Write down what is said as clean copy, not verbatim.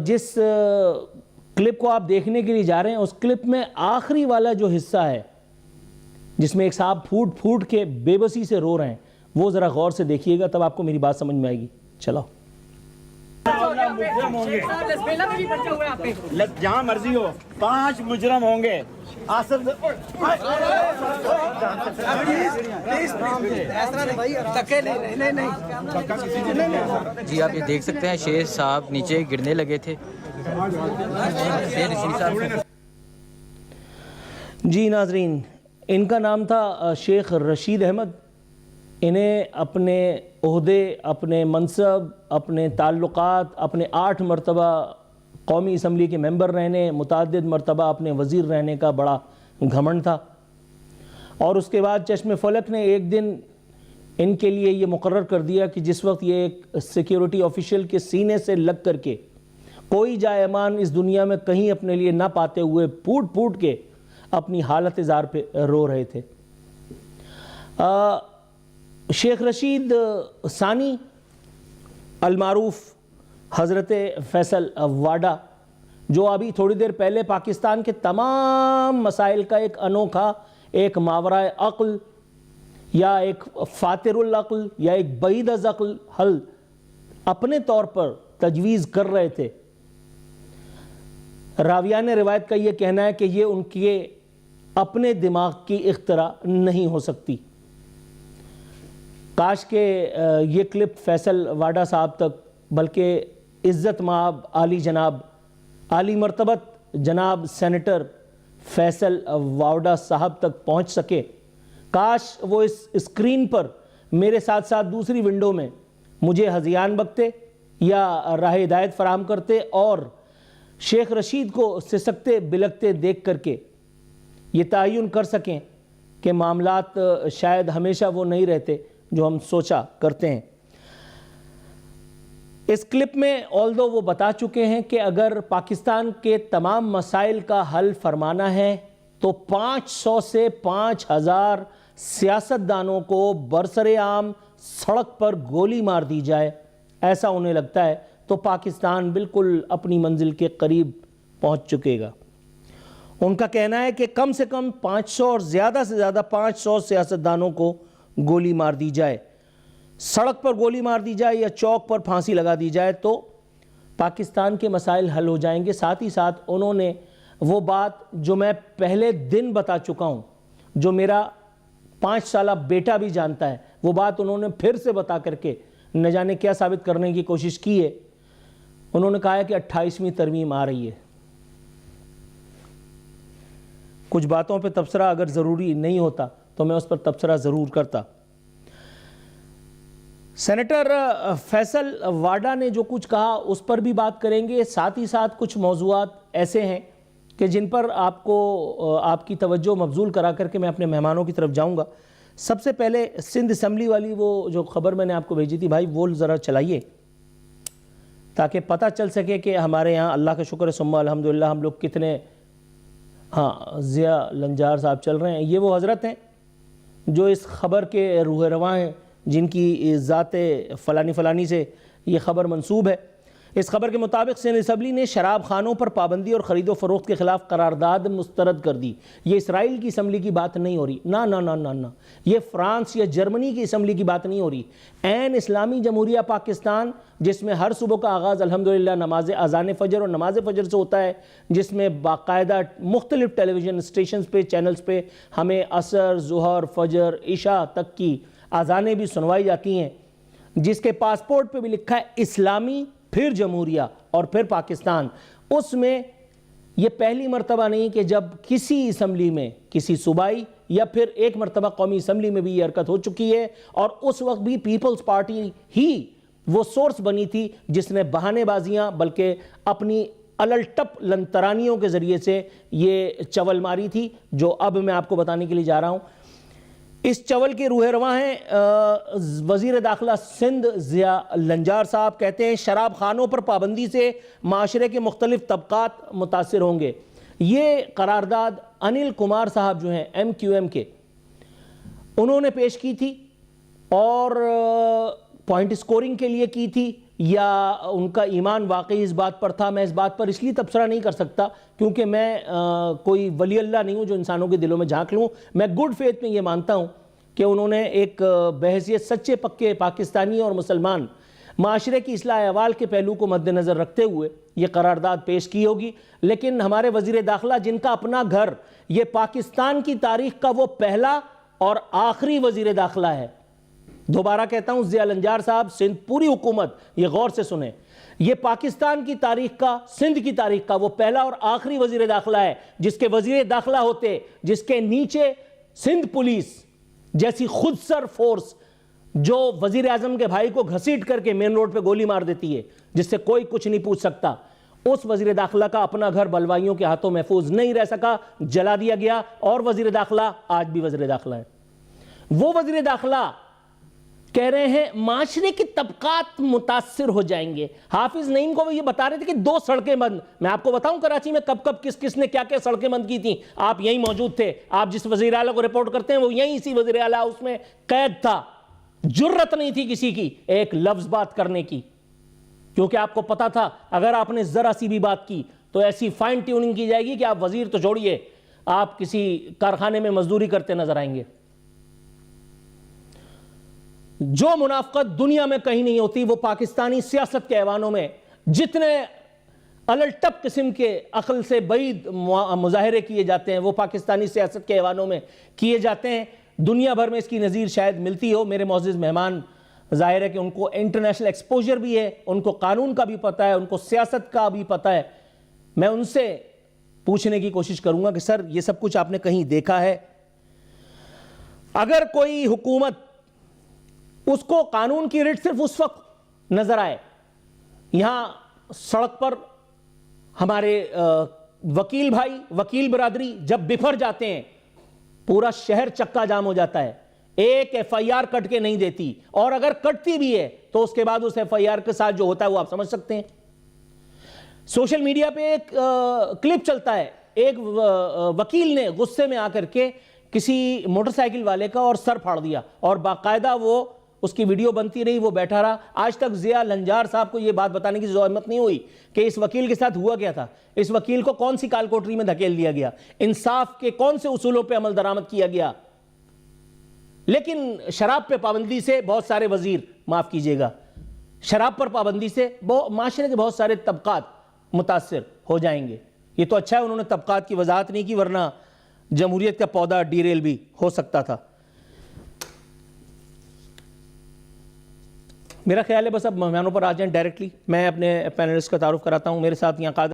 جس کلپ کو آپ دیکھنے کے لیے جا رہے ہیں اس کلپ میں آخری والا جو حصہ ہے جس میں ایک صاحب پھوٹ پھوٹ کے بے بسی سے رو رہے ہیں وہ ذرا غور سے دیکھیے گا تب آپ کو میری بات سمجھ میں آئے گی. چلو جہاں مرضی ہو 5 مجرم ہوں گے. جی آپ یہ دیکھ سکتے ہیں شیر صاحب نیچے گرنے لگے تھے. جی ناظرین، ان کا نام تھا شیخ رشید احمد. انہیں اپنے عہدے، اپنے منصب، اپنے تعلقات، اپنے 8 مرتبہ قومی اسمبلی کے ممبر رہنے، متعدد مرتبہ اپنے وزیر رہنے کا بڑا گھمنڈ تھا. اور اس کے بعد چشم فلک نے ایک دن ان کے لیے یہ مقرر کر دیا کہ جس وقت یہ ایک سیکیورٹی آفیشل کے سینے سے لگ کر کے کوئی جائے امان اس دنیا میں کہیں اپنے لیے نہ پاتے ہوئے پھوٹ پھوٹ کے اپنی حالت زار پہ رو رہے تھے. شیخ رشید ثانی المعروف حضرت فیصل واڈا، جو ابھی تھوڑی دیر پہلے پاکستان کے تمام مسائل کا ایک انوکھا، ایک ماورائے عقل یا ایک فاتر العقل یا ایک بعید از عقل حل اپنے طور پر تجویز کر رہے تھے. راویان روایت کا یہ کہنا ہے کہ یہ ان کے اپنے دماغ کی اختراع نہیں ہو سکتی. کاش کہ یہ کلپ فیصل واڈا صاحب تک، بلکہ عزت مآب عالی جناب عالی مرتبت جناب سینیٹر فیصل واڈا صاحب تک پہنچ سکے. کاش وہ اس اسکرین پر میرے ساتھ ساتھ دوسری ونڈو میں مجھے ہذیان بکتے یا راہ ہدایت فراہم کرتے اور شیخ رشید کو سسکتے بلکتے دیکھ کر کے یہ تعین کر سکیں کہ معاملات شاید ہمیشہ وہ نہیں رہتے جو ہم سوچا کرتے ہیں. اس کلپ میں آلدو وہ بتا چکے ہیں کہ اگر پاکستان کے تمام مسائل کا حل فرمانا ہے تو 500 سے 5000 سیاستدانوں کو برسر عام سڑک پر گولی مار دی جائے. ایسا انہیں لگتا ہے تو پاکستان بالکل اپنی منزل کے قریب پہنچ چکے گا. ان کا کہنا ہے کہ کم سے کم 500 اور زیادہ سے زیادہ 500 سیاستدانوں کو گولی مار دی جائے، سڑک پر گولی مار دی جائے یا چوک پر پھانسی لگا دی جائے تو پاکستان کے مسائل حل ہو جائیں گے. ساتھ ہی ساتھ انہوں نے وہ بات جو میں پہلے دن بتا چکا ہوں، جو میرا 5 سالہ بیٹا بھی جانتا ہے، وہ بات انہوں نے پھر سے بتا کر کے نہ جانے کیا ثابت کرنے کی کوشش کی ہے. انہوں نے کہا ہے کہ 28ویں ترمیم آ رہی ہے. کچھ باتوں پہ تبصرہ اگر ضروری نہیں ہوتا تو میں اس پر تبصرہ ضرور کرتا. سینیٹر فیصل واڈا نے جو کچھ کہا اس پر بھی بات کریں گے. ساتھ ہی ساتھ کچھ موضوعات ایسے ہیں کہ جن پر آپ کی توجہ مبذول کرا کر کے میں اپنے مہمانوں کی طرف جاؤں گا. سب سے پہلے سندھ اسمبلی والی وہ جو خبر میں نے آپ کو بھیجی تھی بھائی، وہ ذرا چلائیے تاکہ پتہ چل سکے کہ ہمارے یہاں اللہ کا شکر ہے ثم الحمدللہ ہم لوگ کتنے. ہاں، ضیاء لنجار صاحب چل رہے ہیں. یہ وہ حضرت ہیں جو اس خبر کے روح رواں ہیں، جن کی ذات فلانی فلانی سے یہ خبر منسوب ہے. اس خبر کے مطابق سندھ اسمبلی نے شراب خانوں پر پابندی اور خرید و فروخت کے خلاف قرارداد مسترد کر دی. یہ اسرائیل کی اسمبلی کی بات نہیں ہو رہی، نہ یہ فرانس یا جرمنی کی اسمبلی کی بات نہیں ہو رہی. عین اسلامی جمہوریہ پاکستان، جس میں ہر صبح کا آغاز الحمدللہ نماز اذان فجر اور نماز فجر سے ہوتا ہے، جس میں باقاعدہ مختلف ٹیلی ویژن اسٹیشنز پہ، چینلز پہ ہمیں عصر، ظہر، فجر، عشاء تک کی اذانیں بھی سنوائی جاتی ہیں، جس کے پاسپورٹ پہ بھی لکھا ہے اسلامی، پھر جمہوریہ اور پھر پاکستان. اس میں یہ پہلی مرتبہ نہیں کہ جب کسی اسمبلی میں، کسی صوبائی یا پھر ایک مرتبہ قومی اسمبلی میں بھی یہ حرکت ہو چکی ہے. اور اس وقت بھی پیپلز پارٹی ہی وہ سورس بنی تھی جس نے بہانے بازیاں بلکہ اپنی الٹپ لنترانیوں کے ذریعے سے یہ چول ماری تھی، جو اب میں آپ کو بتانے کے لیے جا رہا ہوں. اس چول کے روح رواں ہیں وزیر داخلہ سندھ ضیاء لنجار صاحب. کہتے ہیں شراب خانوں پر پابندی سے معاشرے کے مختلف طبقات متاثر ہوں گے. یہ قرارداد انل کمار صاحب جو ہیں MQM کے، انہوں نے پیش کی تھی اور پوائنٹ سکورنگ کے لیے کی تھی. یا ان کا ایمان واقعی اس بات پر تھا، میں اس بات پر اس لیے تبصرہ نہیں کر سکتا کیونکہ میں کوئی ولی اللہ نہیں ہوں جو انسانوں کے دلوں میں جھانک لوں. میں گڈ فیتھ میں یہ مانتا ہوں کہ انہوں نے ایک بحیثیت سچے پکے پاکستانی اور مسلمان معاشرے کی اصلاح احوال کے پہلو کو مد نظر رکھتے ہوئے یہ قرارداد پیش کی ہوگی. لیکن ہمارے وزیر داخلہ جن کا اپنا گھر یہ پاکستان کی تاریخ کا وہ پہلا اور آخری وزیر داخلہ ہے. دوبارہ کہتا ہوں ضیاء النجار صاحب، سندھ پوری حکومت یہ غور سے سنیں، یہ پاکستان کی تاریخ کا، سندھ کی تاریخ کا وہ پہلا اور آخری وزیر داخلہ ہے جس کے وزیر داخلہ ہوتے، جس کے نیچے سندھ پولیس جیسی خود سر فورس جو وزیر اعظم کے بھائی کو گھسیٹ کر کے مین روڈ پہ گولی مار دیتی ہے، جس سے کوئی کچھ نہیں پوچھ سکتا، اس وزیر داخلہ کا اپنا گھر بلوائیوں کے ہاتھوں محفوظ نہیں رہ سکا، جلا دیا گیا. اور وزیر داخلہ آج بھی وزیر داخلہ ہے. وہ وزیر داخلہ کہہ رہے ہیں معاشرے کی طبقات متاثر ہو جائیں گے. حافظ نعیم کو وہ یہ بتا رہے تھے کہ 2 سڑکیں بند. میں آپ کو بتاؤں کراچی میں کب کب کس نے کیا کیا سڑکیں بند کی تھیں، آپ یہیں موجود تھے. آپ جس وزیر اعلیٰ کو رپورٹ کرتے ہیں وہ یہیں اسی وزیر اعلیٰ اس میں قید تھا. جرت نہیں تھی کسی کی ایک لفظ بات کرنے کی، کیونکہ آپ کو پتا تھا اگر آپ نے ذرا سی بھی بات کی تو ایسی فائن ٹیوننگ کی جائے گی کہ آپ وزیر تو چھوڑیے، آپ کسی کارخانے میں مزدوری کرتے نظر آئیں گے. جو منافقت دنیا میں کہیں نہیں ہوتی وہ پاکستانی سیاست کے ایوانوں میں جتنے الٹپ قسم کے عقل سے بعید مظاہرے کیے جاتے ہیں وہ پاکستانی سیاست کے ایوانوں میں کیے جاتے ہیں. دنیا بھر میں اس کی نظیر شاید ملتی ہو. میرے معزز مہمان ظاہر ہے کہ ان کو انٹرنیشنل ایکسپوجر بھی ہے، ان کو قانون کا بھی پتہ ہے، ان کو سیاست کا بھی پتہ ہے. میں ان سے پوچھنے کی کوشش کروں گا کہ سر یہ سب کچھ آپ نے کہیں دیکھا ہے؟ اگر کوئی حکومت اس کو قانون کی رٹ صرف اس وقت نظر آئے، یہاں سڑک پر ہمارے وکیل بھائی، وکیل برادری جب بفر جاتے ہیں پورا شہر چکا جام ہو جاتا ہے، ایک ایف آئی آر کٹ کے نہیں دیتی، اور اگر کٹتی بھی ہے تو اس کے بعد اس ایف آئی آر کے ساتھ جو ہوتا ہے وہ آپ سمجھ سکتے ہیں. سوشل میڈیا پہ ایک کلپ چلتا ہے، ایک وکیل نے غصے میں آ کر کے کسی موٹر سائیکل والے کا اور سر پھاڑ دیا، اور باقاعدہ وہ اس کی ویڈیو بنتی رہی، وہ بیٹھا رہا. آج تک ضیاء النجار صاحب کو یہ بات بتانے کی زحمت نہیں ہوئی کہ اس وکیل کے ساتھ ہوا کیا تھا، اس وکیل کو کون سی کال کوٹری میں دھکیل دیا گیا، انصاف کے کون سے اصولوں پہ عمل درآمد کیا گیا. لیکن شراب پہ پابندی سے بہت سارے وزیر، معاف کیجئے گا، شراب پر پابندی سے معاشرے کے بہت سارے طبقات متاثر ہو جائیں گے. یہ تو اچھا ہے انہوں نے طبقات کی وضاحت نہیں کی، ورنہ جمہوریت کا پودا ڈیریل بھی ہو سکتا تھا. میرا خیال ہے بس اب مہمانوں پر آ جائیں ڈائریکٹلی. میں اپنے پینلسٹ کا تعارف کراتا ہوں. میرے ساتھ یہاں قادر